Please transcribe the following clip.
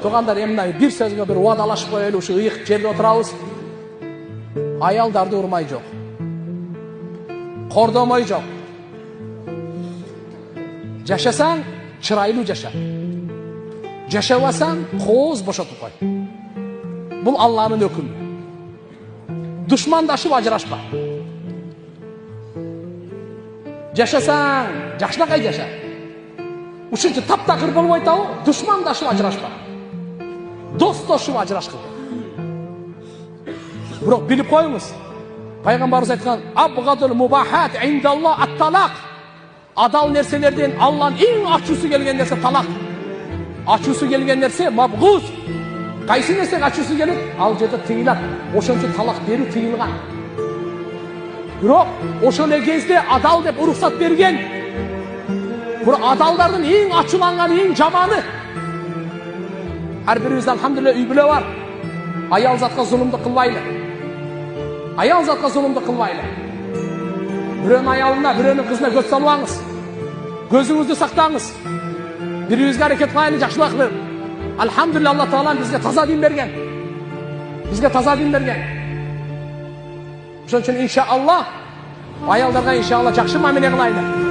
Туғандар, емнай bir сөзге bir уадалашып қоялы, ушу ыйык жерде отырабыз. Аялдарды урмай жок. Кордомой жок. Жашасаң, чырайлуу жаша. Жашабасаң, кооз бошотуп кой. Бул Алланын өкүмү. Душмандашып ажырашпа. Жашасаң, жакшынакай жаша. Ушунча таптакыр болбой атабы, душмандашып ажырашпа. Достошуп ажырашкын. Бирок билип коюңуз. Пайгамбарыбыз айткан: "Абгадул мубахат индаллах ат-талак." Адал нерселерден Алланын эң ачуусу келген нерсе талак. Ачуусу келген нерсе мабгуз. Кайсы нерсеге ачуусу келет? Ал жерде тыйылат. Ошончо талак берүү тыйылган. Бирок ошол кезде адал деп уруксат берген. Бирок адалдардын эң ачууланган, эң жаманы. Ар бирибиз алхамдулилlah үй бүлө бар. Аял затка зулумду кылбайлы. Аял затка зулумду кылбайлы. Бирөөнүн аялына, бирөөнүн кызына көз салбаңыз. Көзүңүздү сактаңыз. Бирибизге аракет кылайлы, жакшылык кылып. Алхамдулилlah, Алла Таала бизге таза дин берген. Бизге таза дин берген. Ошон үчүн иншаллах аялдарга иншаллах жакшы мамиле кылайлы.